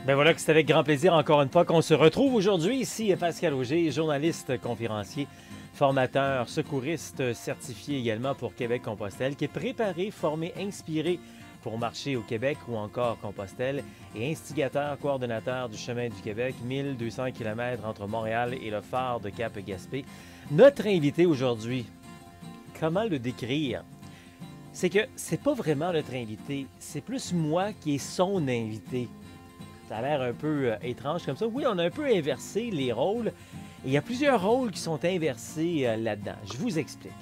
Ben voilà que c'est avec grand plaisir encore une fois qu'on se retrouve aujourd'hui. Ici Pascal Auger, journaliste, conférencier, formateur, secouriste certifié également pour Québec-Compostelle, qui est préparé, formé, inspiré pour marcher au Québec ou encore Compostelle et instigateur, coordonnateur du Chemin du Québec, 1200 km entre Montréal et le phare de Cap-Gaspé. Notre invité aujourd'hui, comment le décrire? C'est que c'est pas vraiment notre invité, c'est plus moi qui est son invité. Ça a l'air un peu étrange comme ça. Oui, on a un peu inversé les rôles. Et il y a plusieurs rôles qui sont inversés là-dedans. Je vous explique.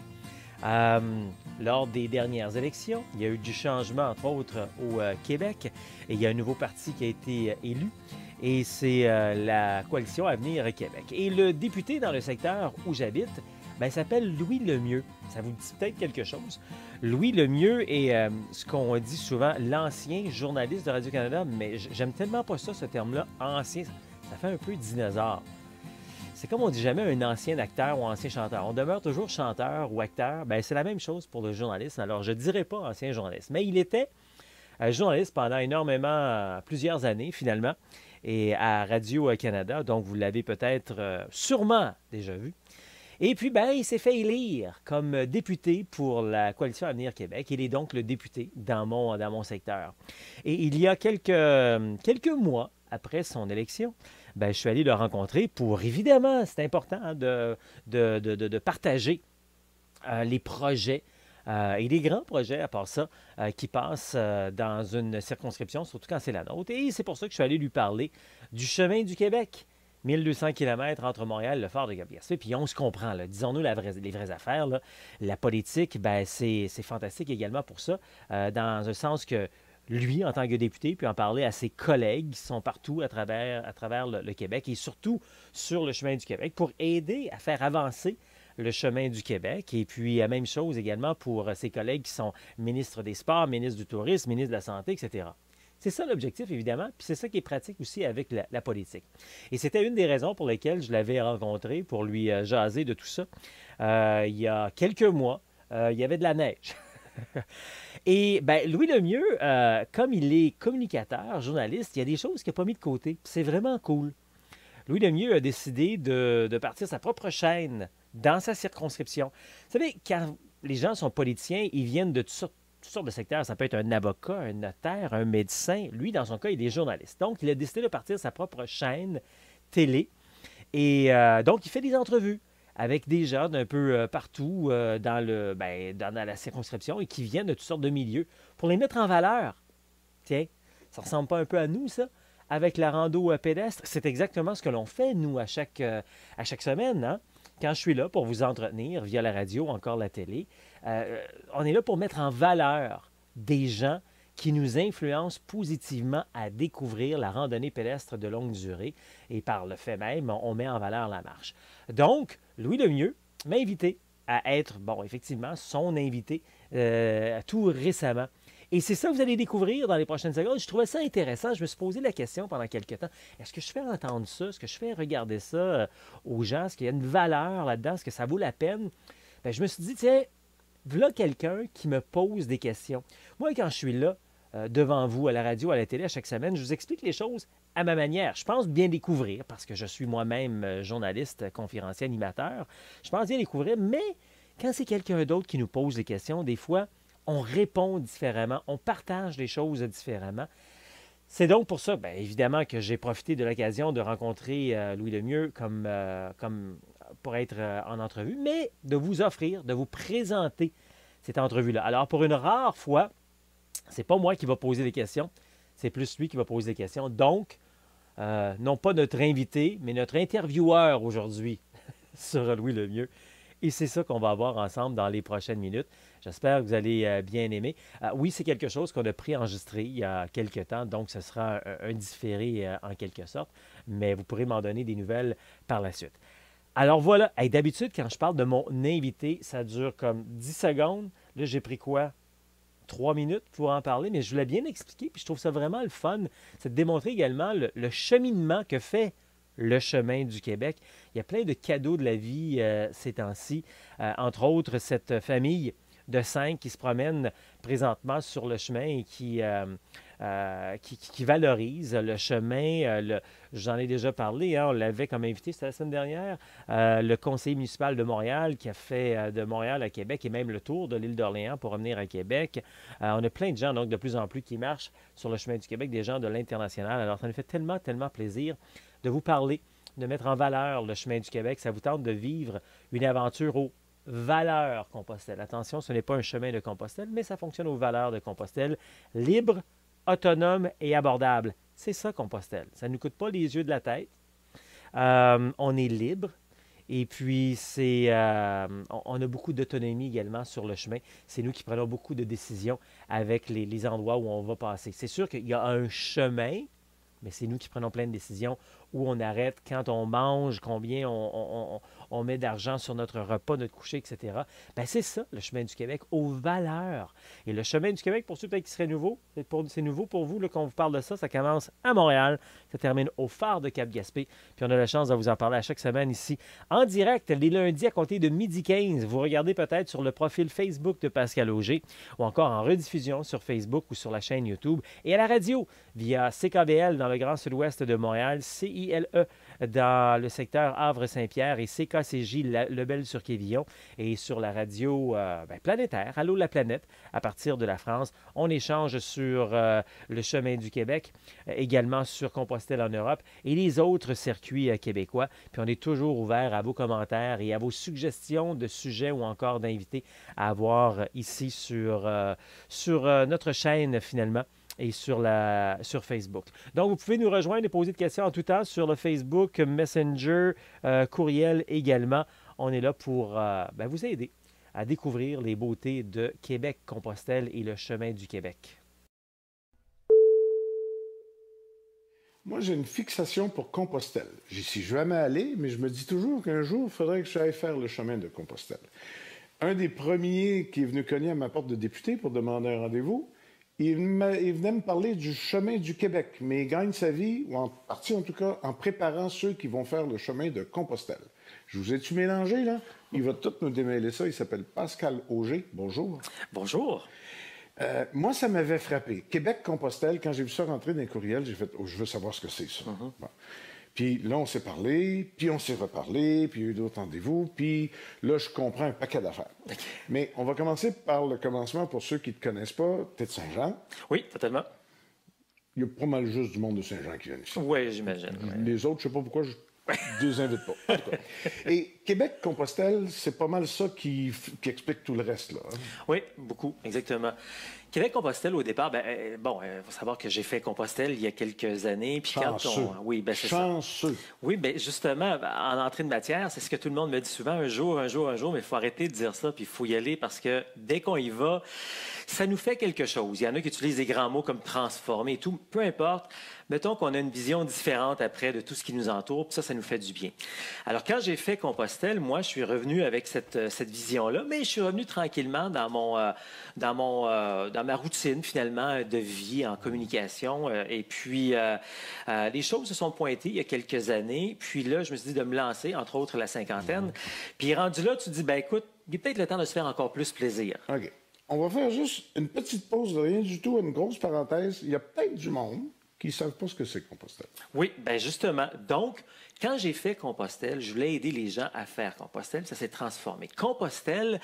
Lors des dernières élections, il y a eu du changement, entre autres, au Québec. Et il y a un nouveau parti qui a été élu. Et c'est la coalition Avenir Québec. Et le député dans le secteur où j'habite, ben, s'appelle Louis Lemieux. Ça vous dit peut-être quelque chose. Louis Lemieux est ce qu'on dit souvent l'ancien journaliste de Radio-Canada, mais j'aime tellement pas ça, ce terme-là, ancien. Ça fait un peu dinosaure. C'est comme on dit jamais un ancien acteur ou ancien chanteur. On demeure toujours chanteur ou acteur. Ben, c'est la même chose pour le journaliste. Alors, je ne dirais pas ancien journaliste, mais il était journaliste pendant énormément, plusieurs années finalement, et à Radio-Canada. Donc, vous l'avez peut-être sûrement déjà vu. Et puis, ben, il s'est fait élire comme député pour la Coalition Avenir Québec. Il est donc le député dans mon secteur. Et il y a quelques mois après son élection, ben, je suis allé le rencontrer pour, évidemment, c'est important hein, de partager les projets et les grands projets, à part ça, qui passent dans une circonscription, surtout quand c'est la nôtre. Et c'est pour ça que je suis allé lui parler du chemin du Québec. 1200 km entre Montréal et le phare de Cap-Gaspé. Puis on se comprend, disons-nous les vraies affaires. Là. La politique, ben, c'est fantastique également pour ça, dans un sens que lui, en tant que député, peut en parler à ses collègues qui sont partout à travers le Québec et surtout sur le chemin du Québec pour aider à faire avancer le chemin du Québec. Et puis, la même chose également pour ses collègues qui sont ministres des Sports, ministres du Tourisme, ministres de la Santé, etc. C'est ça l'objectif, évidemment, puis c'est ça qui est pratique aussi avec la politique. Et c'était une des raisons pour lesquelles je l'avais rencontré pour lui jaser de tout ça. Il y a quelques mois, il y avait de la neige. Et ben, Louis Lemieux, comme il est communicateur, journaliste, il y a des choses qu'il n'a pas mis de côté. C'est vraiment cool. Louis Lemieux a décidé de partir sa propre chaîne dans sa circonscription. Vous savez, quand les gens sont politiciens, ils viennent de toutes sortes de secteurs. Ça peut être un avocat, un notaire, un médecin. Lui, dans son cas, il est journaliste. Donc, il a décidé de partir sa propre chaîne télé. Et donc, il fait des entrevues avec des gens d'un peu partout dans la circonscription et qui viennent de toutes sortes de milieux pour les mettre en valeur. Tiens, ça ressemble pas un peu à nous, ça? Avec la rando pédestre, c'est exactement ce que l'on fait, nous, à chaque semaine, hein? Quand je suis là pour vous entretenir via la radio, encore la télé, on est là pour mettre en valeur des gens qui nous influencent positivement à découvrir la randonnée pédestre de longue durée. Et par le fait même, on met en valeur la marche. Donc, Louis Lemieux m'a invité à être, bon, effectivement, son invité tout récemment. Et c'est ça que vous allez découvrir dans les prochaines secondes. Je trouvais ça intéressant. Je me suis posé la question pendant quelques temps. Est-ce que je fais entendre ça? Est-ce que je fais regarder ça aux gens? Est-ce qu'il y a une valeur là-dedans? Est-ce que ça vaut la peine? Bien, je me suis dit, tiens, voilà quelqu'un qui me pose des questions. Moi, quand je suis là, devant vous, à la radio, à la télé, à chaque semaine, je vous explique les choses à ma manière. Je pense bien découvrir, parce que je suis moi-même journaliste, conférencier, animateur. Je pense bien découvrir, mais quand c'est quelqu'un d'autre qui nous pose des questions, des fois, on répond différemment, on partage les choses différemment. C'est donc pour ça, bien évidemment, que j'ai profité de l'occasion de rencontrer Louis Lemieux comme pour être en entrevue, mais de vous offrir, de vous présenter cette entrevue-là. Alors, pour une rare fois, c'est pas moi qui va poser des questions, c'est plus lui qui va poser des questions. Donc, non pas notre invité, mais notre intervieweur aujourd'hui sera Louis Lemieux. Et c'est ça qu'on va avoir ensemble dans les prochaines minutes. J'espère que vous allez bien aimer. Oui, c'est quelque chose qu'on a préenregistré il y a quelques temps, donc ce sera un différé en quelque sorte, mais vous pourrez m'en donner des nouvelles par la suite. Alors voilà, hey, d'habitude, quand je parle de mon invité, ça dure comme 10 secondes. Là, j'ai pris quoi? 3 minutes pour en parler, mais je voulais bien expliquer, puis je trouve ça vraiment le fun. C'est de démontrer également le cheminement que fait le chemin du Québec. Il y a plein de cadeaux de la vie ces temps-ci. Entre autres, cette famille de 5 qui se promène présentement sur le chemin et qui qui valorise le chemin. J'en ai déjà parlé, hein, on l'avait comme invité, c'était la semaine dernière, le conseiller municipal de Montréal qui a fait de Montréal à Québec et même le tour de l'île d'Orléans pour revenir à Québec. On a plein de gens, donc de plus en plus, qui marchent sur le chemin du Québec, des gens de l'international. Alors, ça nous fait tellement, tellement plaisir de vous parler, de mettre en valeur le chemin du Québec. Ça vous tente de vivre une aventure aux valeurs Compostelle. Attention, ce n'est pas un chemin de Compostelle, mais ça fonctionne aux valeurs de Compostelle. Libre, autonome et abordable. C'est ça, Compostelle. Ça ne nous coûte pas les yeux de la tête. On est libre. Et puis, on a beaucoup d'autonomie également sur le chemin. C'est nous qui prenons beaucoup de décisions avec les endroits où on va passer. C'est sûr qu'il y a un chemin, mais c'est nous qui prenons plein de décisions où on arrête, quand on mange, combien on met d'argent sur notre repas, notre coucher, etc. Bien, c'est ça, le chemin du Québec, aux valeurs. Et le chemin du Québec, pour ceux qui seraient nouveaux, c'est nouveau pour vous, là, qu'on vous parle de ça, ça commence à Montréal, ça termine au phare de Cap-Gaspé, puis on a la chance de vous en parler à chaque semaine ici, en direct, les lundis à compter de 12h15. Vous regardez peut-être sur le profil Facebook de Pascal Auger, ou encore en rediffusion sur Facebook ou sur la chaîne YouTube, et à la radio, via CKVL dans le Grand Sud-Ouest de Montréal, CILE dans le secteur Havre-Saint-Pierre et CKCJ Lebel-sur-Quévillon et sur la radio planétaire, Allô la planète, à partir de la France. On échange sur le chemin du Québec, également sur Compostelle en Europe et les autres circuits québécois. Puis on est toujours ouvert à vos commentaires et à vos suggestions de sujets ou encore d'invités à avoir ici sur notre chaîne finalement et sur Facebook. Donc, vous pouvez nous rejoindre et poser des questions en tout temps sur le Facebook, Messenger, courriel également. On est là pour vous aider à découvrir les beautés de Québec-Compostelle et le chemin du Québec. Moi, j'ai une fixation pour Compostelle. J'y suis jamais allé, mais je me dis toujours qu'un jour, il faudrait que j'aille faire le chemin de Compostelle. Un des premiers qui est venu cogner à ma porte de député pour demander un rendez-vous, il venait me parler du chemin du Québec, mais il gagne sa vie, ou en partie en tout cas, en préparant ceux qui vont faire le chemin de Compostelle. Je vous ai-tu mélangé, là? Il va tout nous démêler ça. Il s'appelle Pascal Auger. Bonjour. Bonjour. Moi, ça m'avait frappé. Québec-Compostelle, quand j'ai vu ça rentrer dans les courriels, j'ai fait « Oh, je veux savoir ce que c'est, ça. Bon. Puis là, on s'est parlé, puis on s'est reparlé, puis il y a eu d'autres rendez-vous, puis là, je comprends un paquet d'affaires. Okay. Mais on va commencer par le commencement pour ceux qui ne te connaissent pas. Tu es de Saint-Jean. Oui, totalement. Il y a pas mal juste du monde de Saint-Jean qui vient ici. Oui, j'imagine. Les autres, je ne sais pas pourquoi je ne les invite pas. En tout cas. Et Québec-Compostelle, c'est pas mal ça qui explique tout le reste, là. Hein? Oui, beaucoup, exactement. Québec-Compostelle, au départ, il faut savoir que j'ai fait Compostelle il y a quelques années. Puis chanceux. Oui, c'est chanceux. Ça. Oui, justement, en entrée de matière, c'est ce que tout le monde me dit souvent, un jour, mais il faut arrêter de dire ça, puis il faut y aller parce que dès qu'on y va, ça nous fait quelque chose. Il y en a qui utilisent des grands mots comme transformer et tout, peu importe. Mettons qu'on a une vision différente après de tout ce qui nous entoure, puis ça nous fait du bien. Alors, quand j'ai fait Compostelle, moi, je suis revenu avec cette vision-là, mais je suis revenu tranquillement dans ma routine, finalement, de vie en communication. Et puis, les choses se sont pointées il y a quelques années. Puis là, je me suis dit de me lancer, entre autres, la cinquantaine. Puis rendu là, tu te dis, écoute, il est peut-être le temps de se faire encore plus plaisir. OK. On va faire juste une petite pause de rien du tout, une grosse parenthèse. Il y a peut-être du monde qui ne savent pas ce que c'est Compostelle. Oui, justement. Donc, quand j'ai fait Compostelle, je voulais aider les gens à faire Compostelle. Ça s'est transformé. Compostelle,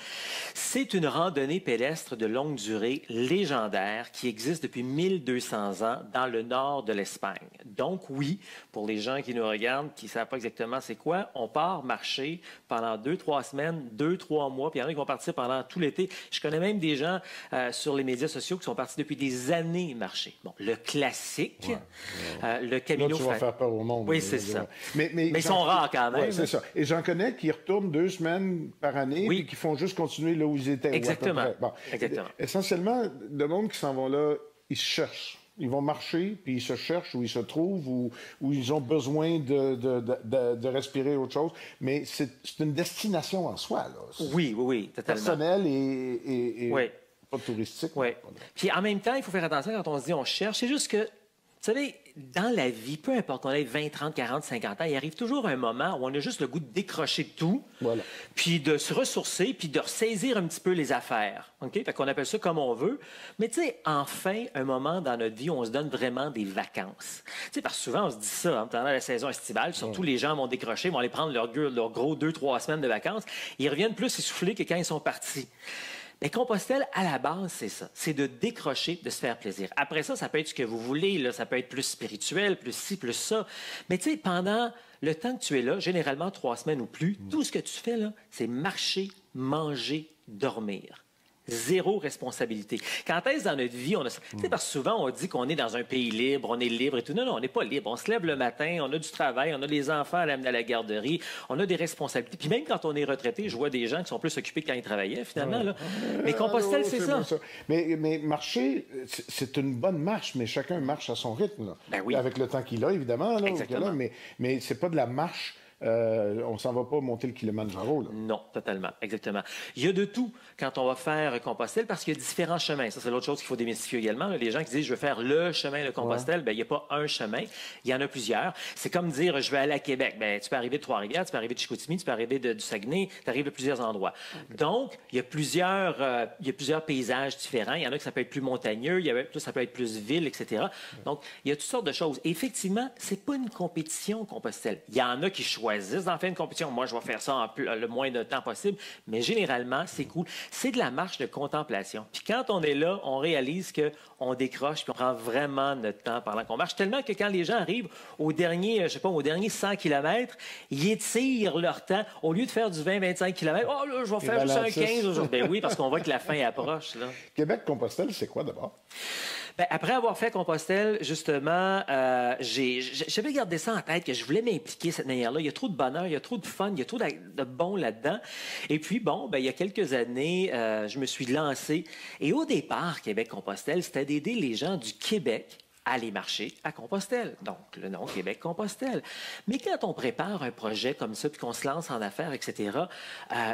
c'est une randonnée pédestre de longue durée légendaire qui existe depuis 1200 ans dans le nord de l'Espagne. Donc, oui, pour les gens qui nous regardent, qui ne savent pas exactement c'est quoi, on part marcher pendant 2-3 semaines, 2-3 mois, puis il y en a qui vont partir pendant tout l'été. Je connais même des gens sur les médias sociaux qui sont partis depuis des années marcher. Bon, le classique, le Camino... Là, tu vas faire peur au monde. Oui, c'est ça. Mais ils sont rares quand même. Oui, c'est ça. Et j'en connais qui retournent 2 semaines par année et qui font juste continuer là où ils étaient. Exactement. Bon. Exactement. Essentiellement, le monde qui s'en vont là, ils se cherchent. Ils vont marcher, puis ils se cherchent où ils se trouvent, où ils ont besoin de respirer autre chose. Mais c'est une destination en soi, là. Oui, totalement. Personnel et pas touristique. Oui. Puis en même temps, il faut faire attention quand on se dit on cherche. C'est juste que, vous savez, dans la vie, peu importe qu'on ait 20, 30, 40, 50 ans, il arrive toujours un moment où on a juste le goût de décrocher de tout, Voilà. puis de se ressourcer, puis de ressaisir un petit peu les affaires. OK? Fait qu'on appelle ça comme on veut. Mais tu sais, enfin, un moment dans notre vie où on se donne vraiment des vacances. Tu sais, parce que souvent, on se dit ça, pendant la saison estivale, surtout les gens vont décrocher, vont aller prendre leur gros 2-3 semaines de vacances. Ils reviennent plus essoufflés que quand ils sont partis. Mais Compostelle, à la base, c'est ça. C'est de décrocher, de se faire plaisir. Après ça, ça peut être ce que vous voulez. Là. Ça peut être plus spirituel, plus ci, plus ça. Mais tu sais, pendant le temps que tu es là, généralement 3 semaines ou plus, tout ce que tu fais là, c'est marcher, manger, dormir. Zéro responsabilité. Quand est-ce dans notre vie, on a... Tu sais, parce que souvent, on dit qu'on est dans un pays libre, on est libre et tout. Non, non, on n'est pas libre. On se lève le matin, on a du travail, on a des enfants à l'amener à la garderie, on a des responsabilités. Puis même quand on est retraité, je vois des gens qui sont plus occupés que quand ils travaillaient, finalement. Là. Mais Compostelle, c'est ça. Mais marcher, c'est une bonne marche, mais chacun marche à son rythme. Là. Ben oui. Avec le temps qu'il a, évidemment. Là, exactement. Mais c'est pas de la marche. On s'en va pas monter le Kilimanjaro. Là. Non, totalement, exactement. Il y a de tout quand on va faire Compostelle parce qu'il y a différents chemins. Ça, c'est l'autre chose qu'il faut démystifier également. Là. Les gens qui disent « je veux faire le chemin de Compostelle bien, il n'y a pas un chemin, il y en a plusieurs. C'est comme dire « je vais aller à Québec ». Bien, tu peux arriver de Trois-Rivières, tu peux arriver de Chicoutimi, tu peux arriver du Saguenay, tu arrives de plusieurs endroits. Donc, il y a plusieurs paysages différents. Il y en a que ça peut être plus montagneux, ça peut être plus ville, etc. Donc, il y a toutes sortes de choses. Et effectivement, c'est pas une compétition Compostelle. Il y en a qui choisissent d'en faire une compétition. Moi, je vais faire ça en le moins de temps possible, mais généralement, c'est cool. C'est de la marche de contemplation. Puis quand on est là, on réalise qu'on décroche, puis on prend vraiment notre temps pendant qu'on marche. Tellement que quand les gens arrivent au dernier, au dernier 100 km, ils étirent leur temps. Au lieu de faire du 20-25 km, oh là, je vais faire juste un 15 aujourd'hui. Ben oui, parce qu'on voit que la fin approche. Là. Québec-Compostelle, c'est quoi d'abord? Bien, après avoir fait Compostelle, justement, j'avais gardé ça en tête que je voulais m'impliquer de cette manière-là. Il y a trop de bonheur, il y a trop de fun, il y a trop de bon là-dedans. Et puis, bon, il y a quelques années, je me suis lancé. Et au départ, Québec-Compostelle, c'était d'aider les gens du Québec à aller marcher à Compostelle. Donc, le nom Québec-Compostelle. Mais quand on prépare un projet comme ça, puis qu'on se lance en affaires, etc.,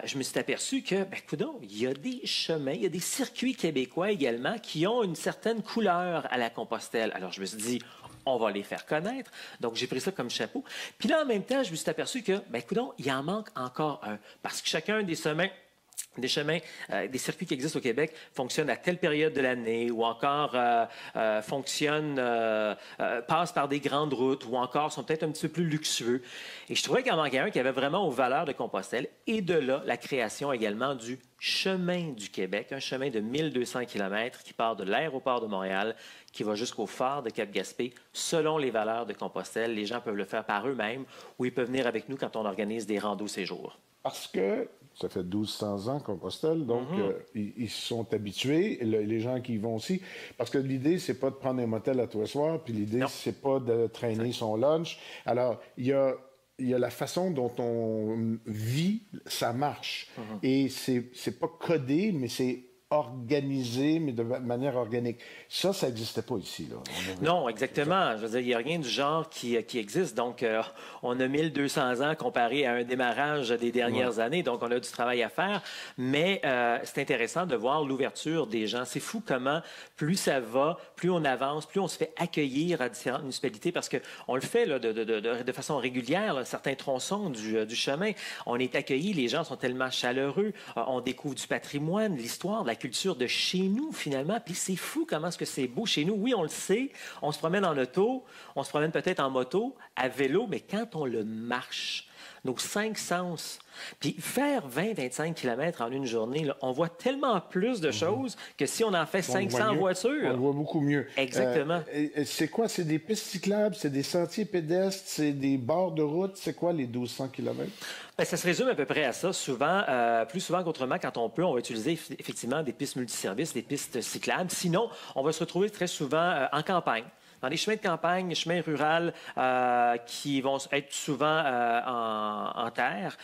je me suis aperçu que, coudonc, il y a des chemins, il y a des circuits québécois également qui ont une certaine couleur à la Compostelle. Alors, je me suis dit, on va les faire connaître. Donc, j'ai pris ça comme chapeau. Puis là, en même temps, je me suis aperçu que, coudonc, il en manque encore un. Parce que chacun des chemins, des circuits qui existent au Québec fonctionnent à telle période de l'année ou encore passent par des grandes routes ou encore sont peut-être un petit peu plus luxueux. Et je trouvais qu'il en manquait un qui avait vraiment aux valeurs de Compostelle et de là, la création également du chemin du Québec, un chemin de 1200 km qui part de l'aéroport de Montréal, qui va jusqu'au phare de Cap-Gaspé, selon les valeurs de Compostelle. Les gens peuvent le faire par eux-mêmes ou ils peuvent venir avec nous quand on organise des randos séjours. Parce que ça fait 1200 ans Compostelle, donc ils se sont habitués, les gens qui y vont aussi. Parce que l'idée, c'est pas de prendre un motel à tous les soirs, puis l'idée, c'est pas de traîner son lunch. Alors, il y a la façon dont on vit sa marche. Et c'est pas codé, mais c'est organisé, mais de manière organique. Ça n'existait pas ici. Là. Non, exactement. Je veux dire, il n'y a rien du genre qui existe. Donc, on a 1200 ans comparé à un démarrage des dernières années. Donc, on a du travail à faire. Mais c'est intéressant de voir l'ouverture des gens. C'est fou comment plus ça va, plus on avance, plus on se fait accueillir à différentes municipalités parce qu'on le fait là, de façon régulière, là, certains tronçons du chemin. On est accueillis, les gens sont tellement chaleureux. On découvre du patrimoine, l'histoire, de la culture de chez nous, finalement. Puis c'est fou comment est-ce que c'est beau chez nous. Oui, on le sait, on se promène en auto, on se promène peut-être en moto, à vélo, mais quand on le marche, nos 5 sens, puis faire 20-25 km en une journée, là, on voit tellement plus de choses que si on en fait 500 en voiture. On le voit beaucoup mieux. Exactement. C'est quoi? C'est des pistes cyclables, c'est des sentiers pédestres, c'est des bords de route? C'est quoi les 1200 km? Bien, ça se résume à peu près à ça. Souvent, plus souvent qu'autrement, quand on peut, on va utiliser effectivement des pistes multiservices, des pistes cyclables. Sinon, on va se retrouver très souvent en campagne. Dans les chemins de campagne, les chemins ruraux qui vont être souvent en terre,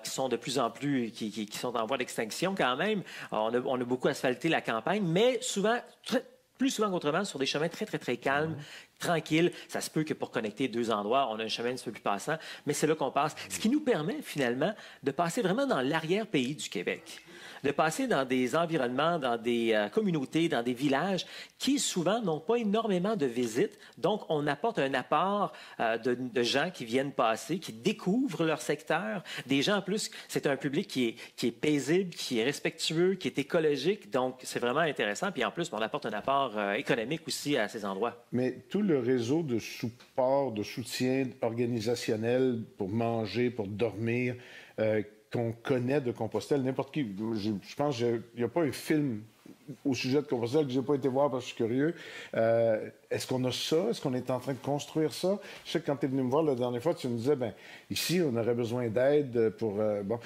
qui sont de plus en plus, qui sont en voie d'extinction quand même. On a beaucoup asphalté la campagne, mais souvent, plus souvent qu'autrement, sur des chemins très, très, très calmes, tranquille. Ça se peut que pour connecter deux endroits, on a un chemin un petit peu plus passant, mais c'est là qu'on passe. Ce qui nous permet finalement de passer vraiment dans l'arrière-pays du Québec, de passer dans des environnements, dans des communautés, dans des villages qui souvent n'ont pas énormément de visites. Donc, on apporte un apport de gens qui viennent passer, qui découvrent leur secteur. Des gens, en plus, c'est un public qui est paisible, qui est respectueux, qui est écologique. Donc, c'est vraiment intéressant. Puis en plus, on apporte un apport économique aussi à ces endroits. Mais tout le réseau de support, de soutien organisationnel pour manger, pour dormir, qu'on connaît de Compostelle, n'importe qui. Je pense qu'il n'y a pas un film au sujet de Compostelle que je n'ai pas été voir parce que je suis curieux. Est-ce qu'on a ça? Est-ce qu'on est en train de construire ça? Je sais que quand tu es venu me voir la dernière fois, tu me disais, ben ici, on aurait besoin d'aide pour... bon,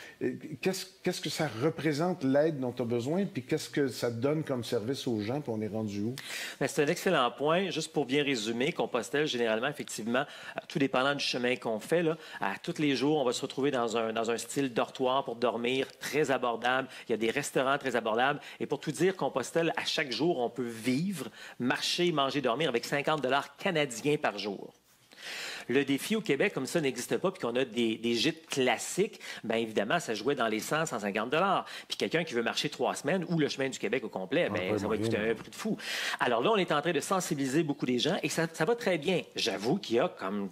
qu'est-ce que ça représente, l'aide dont tu as besoin, puis qu'est-ce que ça donne comme service aux gens, puis on est rendu où? Bien, c'est un excellent point. Juste pour bien résumer, Compostelle, généralement, effectivement, tout dépendant du chemin qu'on fait, là, à tous les jours, on va se retrouver dans un style dortoir pour dormir, très abordable. Il y a des restaurants très abordables. Et pour tout dire, Compostelle, à chaque jour, on peut vivre, marcher, manger, dormir avec 50 $ canadiens par jour. Le défi au Québec, comme ça n'existe pas, puis qu'on a des gîtes classiques, bien évidemment, ça jouait dans les 100, 150 $. Puis quelqu'un qui veut marcher 3 semaines ou le chemin du Québec au complet, bien, ça va coûter un prix de fou. Alors là, on est en train de sensibiliser beaucoup des gens et ça va très bien. J'avoue qu'il y a comme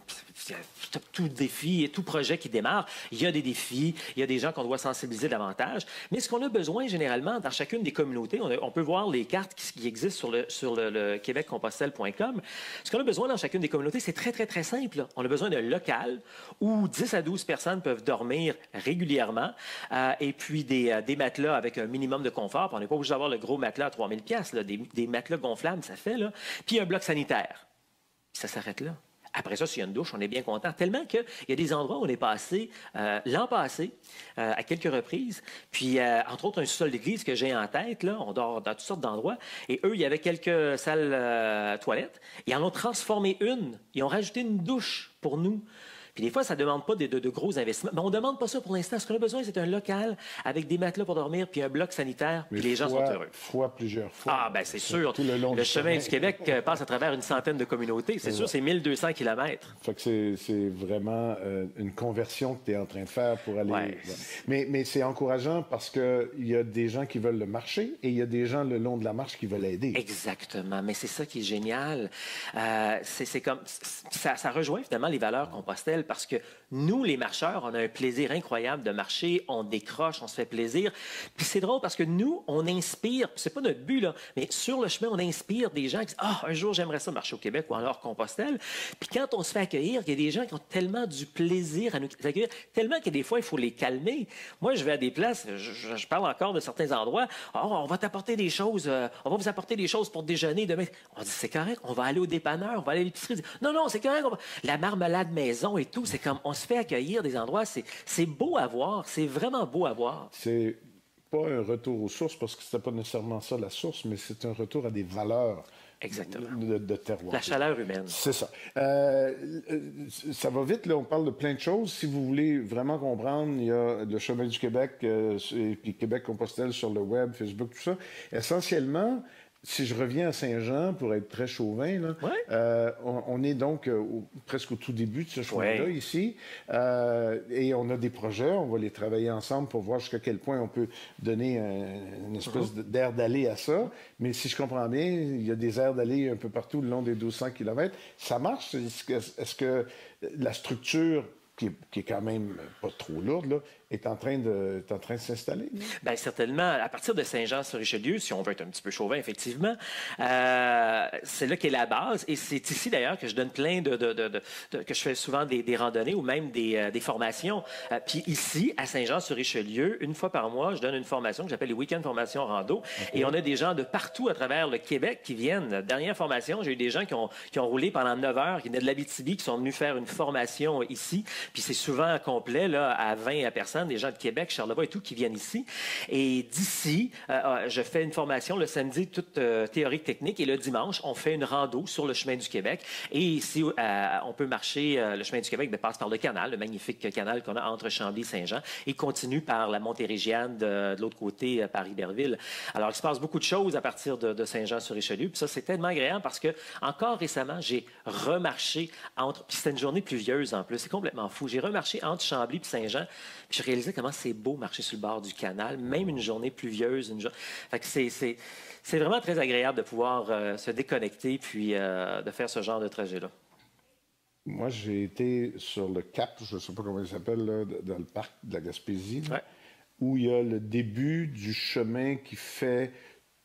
tout défi et tout projet qui démarre, il y a des défis, il y a des gens qu'on doit sensibiliser davantage. Mais ce qu'on a besoin généralement dans chacune des communautés, on peut voir les cartes qui existent sur le québeccompostelle.com. Ce qu'on a besoin dans chacune des communautés, c'est très, très, très simple. On a besoin d'un local où 10 à 12 personnes peuvent dormir régulièrement et puis des matelas avec un minimum de confort. Puis on n'est pas obligé d'avoir le gros matelas à 3 000 $, des matelas gonflables, ça fait, là. Puis un bloc sanitaire. Puis ça s'arrête là. Après ça, s'il y a une douche, on est bien content. Tellement qu'il y a des endroits où on est passé l'an passé à quelques reprises. Puis, entre autres, un sous-sol d'église que j'ai en tête, là, on dort dans toutes sortes d'endroits. Et eux, il y avait quelques salles toilettes. Ils en ont transformé une. Ils ont rajouté une douche pour nous. Puis des fois, ça ne demande pas de gros investissements. Mais on ne demande pas ça pour l'instant. Ce qu'on a besoin, c'est un local avec des matelas pour dormir puis un bloc sanitaire. Puis les gens sont heureux. Plusieurs fois. Ah, bien, c'est sûr. Le chemin du Québec passe à travers une centaine de communautés. C'est sûr, c'est 1200 kilomètres. Fait que c'est vraiment une conversion que tu es en train de faire pour aller... Ouais. Mais c'est encourageant parce qu'il y a des gens qui veulent le marcher et il y a des gens le long de la marche qui veulent aider. Exactement. Mais c'est ça qui est génial. C'est comme... Ça rejoint finalement les valeurs Compostelle parce que nous, les marcheurs, on a un plaisir incroyable de marcher, on décroche, on se fait plaisir. Puis c'est drôle parce que nous, on inspire, c'est pas notre but, là, mais sur le chemin, on inspire des gens qui disent « Ah, un jour, j'aimerais ça marcher au Québec ou alors Compostelle. » Puis quand on se fait accueillir, il y a des gens qui ont tellement du plaisir à nous accueillir, tellement que des fois, il faut les calmer. Moi, je vais à des places, je parle encore de certains endroits, « Oh, on va t'apporter des choses, on va vous apporter des choses pour déjeuner demain. » On dit « C'est correct, on va aller au dépanneur, on va aller à l'épicerie. » Non, non, c'est correct, la marmelade maison et tout, c'est comme, on se fait accueillir des endroits, c'est beau à voir, c'est vraiment beau à voir. C'est pas un retour aux sources, parce que c'était pas nécessairement ça la source, mais c'est un retour à des valeurs. Exactement. De terroir. La chaleur humaine. C'est ça. Ça va vite, là, on parle de plein de choses. Si vous voulez vraiment comprendre, il y a le Chemin du Québec et puis Québec-Compostelle sur le web, Facebook, tout ça. Essentiellement, si je reviens à Saint-Jean, pour être très chauvin, là, ouais. On est donc presque au tout début de ce chemin-là, ici. Et on a des projets, on va les travailler ensemble pour voir jusqu'à quel point on peut donner une espèce d'air d'aller à ça. Mais si je comprends bien, il y a des aires d'aller un peu partout le long des 1200 km. Ça marche? Est-ce que la structure, qui est quand même pas trop lourde, là, est en train de s'installer? Bien, certainement. À partir de Saint-Jean-sur-Richelieu, si on veut être un petit peu chauvin, effectivement, c'est là qu'est la base. Et c'est ici, d'ailleurs, que je donne plein que je fais souvent des randonnées ou même des formations. Puis ici, à Saint-Jean-sur-Richelieu, une fois par mois, je donne une formation que j'appelle les week-ends formation rando. Okay. Et on a des gens de partout à travers le Québec qui viennent. La dernière formation, j'ai eu des gens qui ont roulé pendant 9 heures, qui venaient de l'Abitibi, qui sont venus faire une formation ici. Puis c'est souvent complet, là, à 20 personnes. commerçants, des gens de Québec, Charlevoix et tout, qui viennent ici. Et d'ici, je fais une formation le samedi, toute théorique technique, et le dimanche, on fait une rando sur le chemin du Québec. Et ici, on peut marcher, le chemin du Québec passe par le canal, le magnifique canal qu'on a entre Chambly et Saint-Jean, et continue par la Montérégiane de l'autre côté, par Iberville. Alors, il se passe beaucoup de choses à partir de Saint-Jean-sur-Richelieu. Puis ça, c'est tellement agréable parce que, encore récemment, j'ai remarché entre... Puis c'était une journée pluvieuse en plus, c'est complètement fou. J'ai remarché entre Chambly et Saint-Jean, puis je réalisais comment c'est beau marcher sur le bord du canal, même une journée pluvieuse. Fait que c'est vraiment très agréable de pouvoir se déconnecter puis de faire ce genre de trajet-là. Moi, j'ai été sur le Cap, je ne sais pas comment il s'appelle, là, dans le parc de la Gaspésie, là, où il y a le début du chemin qui fait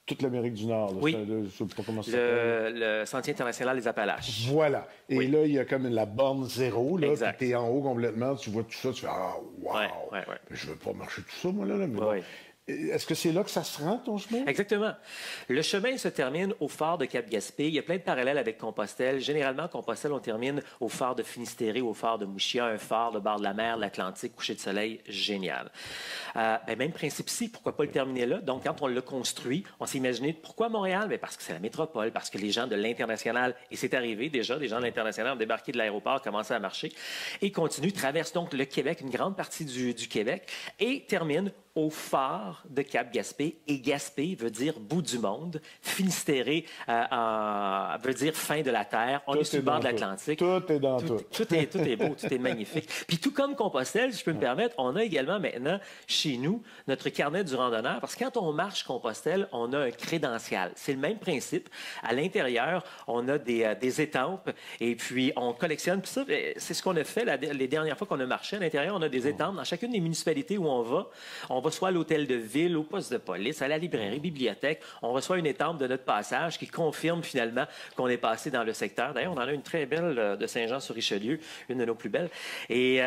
toute l'Amérique du Nord. Là. Oui, je ne sais pas comment ça s'appelle. le Sentier international des Appalaches. Voilà. Et oui. là, il y a comme la borne zéro. Là, exact. Tu es en haut complètement, tu vois tout ça, tu fais « Ah, wow! Ouais. Je ne veux pas marcher tout ça, moi, là. Mais ouais. Est-ce que c'est là que ça se rend, ton chemin? Exactement. Le chemin se termine au phare de Cap-Gaspé. Il y a plein de parallèles avec Compostelle. Généralement, Compostelle, on termine au phare de Finistéré, au phare de Mouchia, un phare, le bord de la mer, l'Atlantique, coucher de soleil, génial. Même principe ici, pourquoi pas le terminer là? Donc, quand on l'a construit, on s'est imaginé pourquoi Montréal? Bien, parce que c'est la métropole, parce que les gens de l'international, et c'est arrivé déjà, des gens de l'international ont débarqué de l'aéroport, commencé à marcher, et continuent, traversent donc le Québec, une grande partie du Québec, et terminent au phare de Cap-Gaspé. Et Gaspé veut dire bout du monde. Finistéré veut dire fin de la terre. On est sur le bord de l'Atlantique. Tout est dans tout. Tout est beau, tout est magnifique. Puis tout comme Compostelle, si je peux me permettre, on a également maintenant chez nous notre carnet du randonneur. Parce que quand on marche Compostelle, on a un crédential. C'est le même principe. À l'intérieur, on a des étampes et puis on collectionne. Puis ça, c'est ce qu'on a fait les dernières fois qu'on a marché. À l'intérieur, on a des étampes. Dans chacune des municipalités où on va soit à l'hôtel de ville, au poste de police, à la librairie, bibliothèque. On reçoit une étampe de notre passage qui confirme finalement qu'on est passé dans le secteur. D'ailleurs, on en a une très belle de Saint-Jean-sur-Richelieu, une de nos plus belles. Et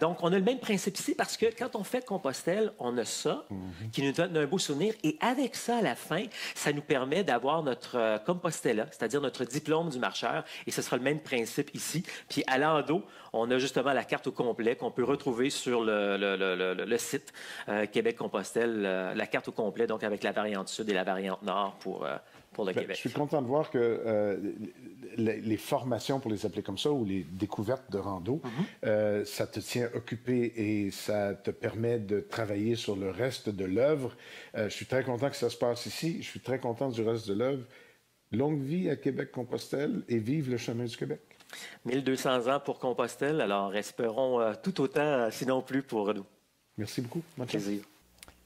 donc, on a le même principe ici parce que quand on fait Compostelle, on a ça qui nous donne un beau souvenir. Et avec ça, à la fin, ça nous permet d'avoir notre Compostella, c'est-à-dire notre diplôme du marcheur. Et ce sera le même principe ici. Puis à l'endos, on a justement la carte au complet qu'on peut retrouver sur le site Québec-Compostelle, la carte au complet, donc avec la variante sud et la variante nord pour le Québec. Je suis content de voir que les formations, pour les appeler comme ça, ou les découvertes de rando, ça te tient occupé et ça te permet de travailler sur le reste de l'œuvre. Je suis très content que ça se passe ici. Je suis très content du reste de l'œuvre. Longue vie à Québec-Compostelle et vive le chemin du Québec. 1200 ans pour Compostelle, alors espérons tout autant, sinon plus, pour nous. Merci beaucoup. Mon plaisir.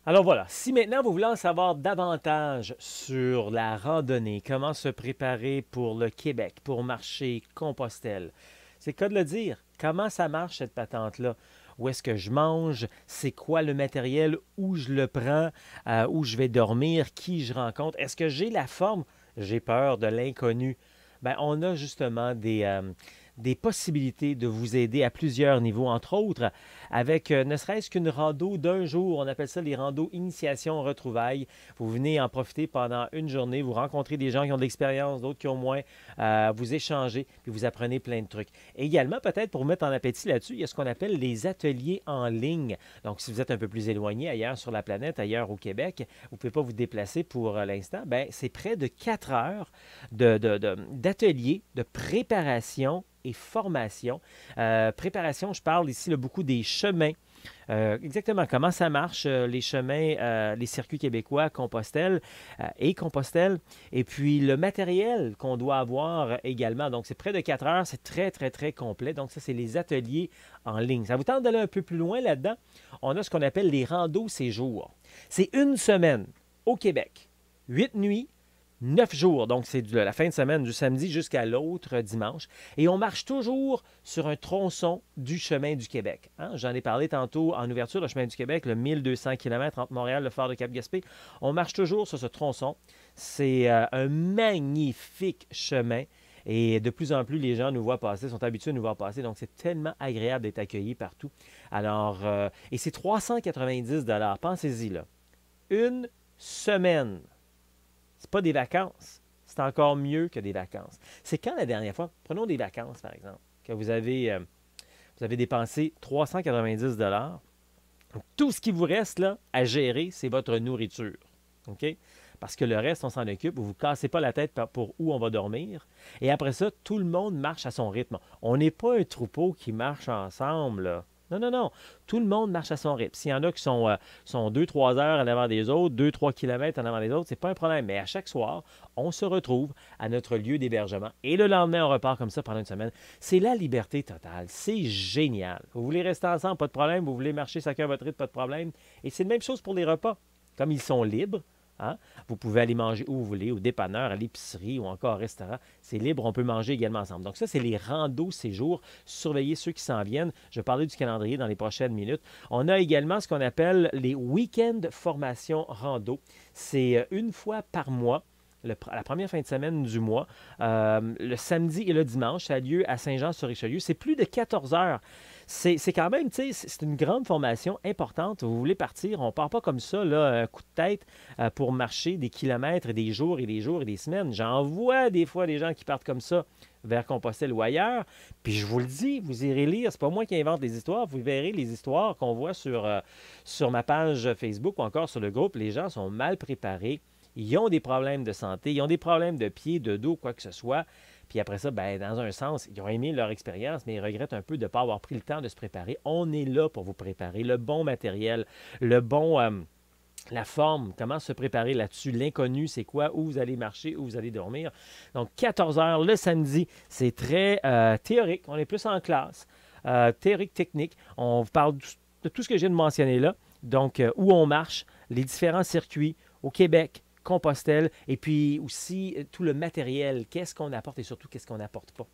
Alors voilà, si maintenant vous voulez en savoir davantage sur la randonnée, comment se préparer pour le Québec, pour marcher Compostelle, c'est le cas de le dire. Comment ça marche cette patente-là? Où est-ce que je mange? C'est quoi le matériel? Où je le prends? Où je vais dormir? Qui je rencontre? Est-ce que j'ai la forme? J'ai peur de l'inconnu. Bien, on a justement des possibilités de vous aider à plusieurs niveaux, entre autres, avec ne serait-ce qu'une rando d'un jour. On appelle ça les randos initiation retrouvailles. Vous venez en profiter pendant une journée, vous rencontrez des gens qui ont de l'expérience, d'autres qui ont moins, vous échangez, puis vous apprenez plein de trucs. Et également, peut-être pour vous mettre en appétit là-dessus, il y a ce qu'on appelle les ateliers en ligne. Donc, si vous êtes un peu plus éloigné, ailleurs sur la planète, ailleurs au Québec, vous ne pouvez pas vous déplacer pour l'instant, bien, c'est près de 4 heures d'ateliers de préparation et formation. Préparation, je parle ici là, beaucoup des chemins. Exactement, comment ça marche, les chemins, les circuits québécois, Compostelle et Compostelle. Et puis le matériel qu'on doit avoir également. Donc, c'est près de 4 heures. C'est très, très, très complet. Donc, ça, c'est les ateliers en ligne. Ça vous tente d'aller un peu plus loin là-dedans? On a ce qu'on appelle les randos séjours. C'est une semaine au Québec. 8 nuits. 9 jours, donc c'est de la fin de semaine du samedi jusqu'à l'autre dimanche. Et on marche toujours sur un tronçon du chemin du Québec. J'en ai parlé tantôt en ouverture, le chemin du Québec, le 1200 km entre Montréal et le phare de Cap-Gaspé. On marche toujours sur ce tronçon. C'est un magnifique chemin. Et de plus en plus, les gens nous voient passer, sont habitués à nous voir passer. Donc, c'est tellement agréable d'être accueillis partout. Alors, et c'est 390 $. Pensez-y, là. Une semaine. Ce n'est pas des vacances. C'est encore mieux que des vacances. C'est quand la dernière fois, prenons des vacances par exemple, que vous avez dépensé 390 $, Tout ce qui vous reste là, à gérer, c'est votre nourriture. OK? Parce que le reste, on s'en occupe. Vous ne vous cassez pas la tête pour où on va dormir. Et après ça, tout le monde marche à son rythme. On n'est pas un troupeau qui marche ensemble, là. Non, non, non. Tout le monde marche à son rythme. S'il y en a qui sont 2-3 heures en avant des autres, 2-3 kilomètres en avant des autres, c'est pas un problème. Mais à chaque soir, on se retrouve à notre lieu d'hébergement. Et le lendemain, on repart comme ça pendant une semaine. C'est la liberté totale. C'est génial. Vous voulez rester ensemble, pas de problème. Vous voulez marcher chacun à votre rythme, pas de problème. Et c'est la même chose pour les repas. Comme ils sont libres, hein, vous pouvez aller manger où vous voulez, au dépanneur, à l'épicerie ou encore au restaurant. C'est libre, on peut manger également ensemble. Donc ça, c'est les randos séjours. Surveillez ceux qui s'en viennent. Je vais parler du calendrier dans les prochaines minutes. On a également ce qu'on appelle les week-ends formation rando. C'est une fois par mois. La première fin de semaine du mois, le samedi et le dimanche, ça a lieu à Saint-Jean-sur-Richelieu. C'est plus de 14 heures. C'est quand même, tu sais, c'est une grande formation importante. Vous voulez partir, on ne part pas comme ça, là, un coup de tête pour marcher des kilomètres et des jours et des jours et des semaines. J'en vois des fois des gens qui partent comme ça vers Compostelle ou ailleurs. Puis je vous le dis, vous irez lire. C'est pas moi qui invente les histoires. Vous verrez les histoires qu'on voit sur ma page Facebook ou encore sur le groupe. Les gens sont mal préparés. Ils ont des problèmes de santé, ils ont des problèmes de pied, de dos, quoi que ce soit. Puis après ça, ben, dans un sens, ils ont aimé leur expérience, mais ils regrettent un peu de ne pas avoir pris le temps de se préparer. On est là pour vous préparer. Le bon matériel, le bon, la forme, comment se préparer là-dessus. L'inconnu, c'est quoi? Où vous allez marcher, où vous allez dormir. Donc, 14 heures le samedi, c'est très théorique. On est plus en classe. Théorique, technique. On vous parle de tout ce que je viens de mentionner là. Donc, où on marche, les différents circuits au Québec, Compostelle, et puis aussi tout le matériel, qu'est-ce qu'on apporte et surtout qu'est-ce qu'on n'apporte pas.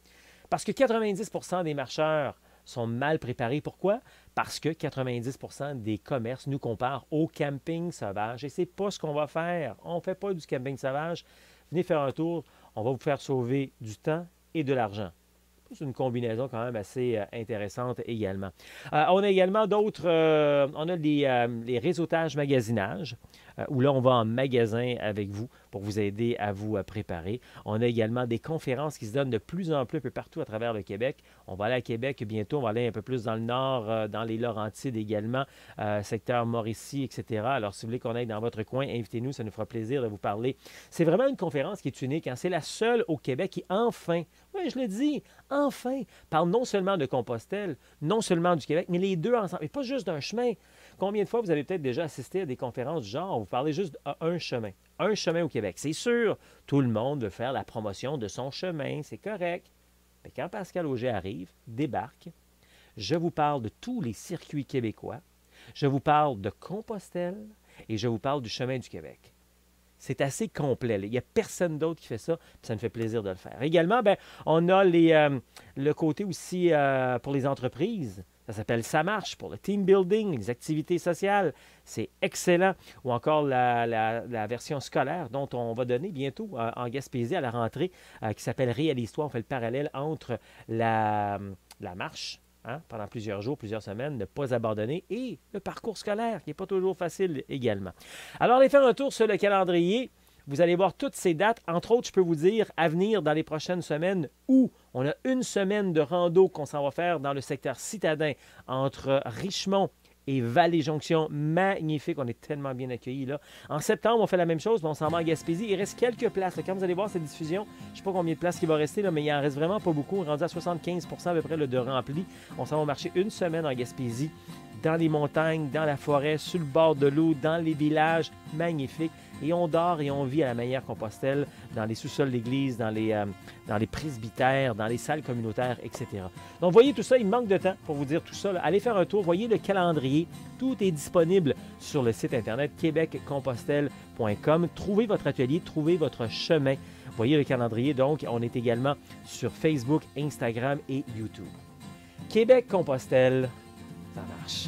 Parce que 90% des marcheurs sont mal préparés. Pourquoi? Parce que 90% des commerces nous comparent au camping sauvage et c'est pas ce qu'on va faire. On ne fait pas du camping sauvage. Venez faire un tour, on va vous faire sauver du temps et de l'argent. C'est une combinaison quand même assez intéressante également. On a également d'autres, on a les réseautages magasinage, où là, on va en magasin avec vous pour vous aider à vous préparer. On a également des conférences qui se donnent de plus en plus un peu partout à travers le Québec. On va aller à Québec bientôt, on va aller un peu plus dans le nord, dans les Laurentides également, secteur Mauricie, etc. Alors, si vous voulez qu'on aille dans votre coin, invitez-nous, ça nous fera plaisir de vous parler. C'est vraiment une conférence qui est unique. Hein? C'est la seule au Québec qui, enfin, oui, je le dis, enfin, parle non seulement de Compostelle, non seulement du Québec, mais les deux ensemble. Et pas juste d'un chemin. Combien de fois vous avez peut-être déjà assisté à des conférences du genre, vous parlez juste d'un chemin. Un chemin au Québec. C'est sûr, tout le monde veut faire la promotion de son chemin, c'est correct. Mais quand Pascal Auger arrive, débarque, je vous parle de tous les circuits québécois, je vous parle de Compostelle et je vous parle du chemin du Québec. C'est assez complet. Il n'y a personne d'autre qui fait ça, puis ça me fait plaisir de le faire. Également, bien, on a le côté aussi pour les entreprises. Ça s'appelle Ça marche pour le team building, les activités sociales. C'est excellent. Ou encore la version scolaire dont on va donner bientôt en Gaspésie à la rentrée, qui s'appelle Réalise-toi. On fait le parallèle entre la marche, hein, pendant plusieurs jours, plusieurs semaines, ne pas abandonner, et le parcours scolaire, qui n'est pas toujours facile également. Alors, allez faire un tour sur le calendrier. Vous allez voir toutes ces dates. Entre autres, je peux vous dire, à venir dans les prochaines semaines, où on a une semaine de rando qu'on s'en va faire dans le secteur citadin entre Richmond et Vallée-Jonction. Magnifique, on est tellement bien accueillis là. En septembre, on fait la même chose, mais on s'en va en Gaspésie. Il reste quelques places. Quand vous allez voir cette diffusion, je ne sais pas combien de places il va rester, là, mais il en reste vraiment pas beaucoup. On est rendu à 75% à peu près de rempli. On s'en va marcher une semaine en Gaspésie, dans les montagnes, dans la forêt, sur le bord de l'eau, dans les villages. Magnifique. Et on dort et on vit à la manière Compostelle, dans les sous-sols d'église, dans les presbytères, dans les salles communautaires, etc. Donc, voyez tout ça, il manque de temps pour vous dire tout ça. Là. Allez faire un tour, voyez le calendrier. Tout est disponible sur le site internet québeccompostelle.com. Trouvez votre atelier, trouvez votre chemin. Voyez le calendrier. Donc, on est également sur Facebook, Instagram et YouTube. Québec-Compostelle, ça marche.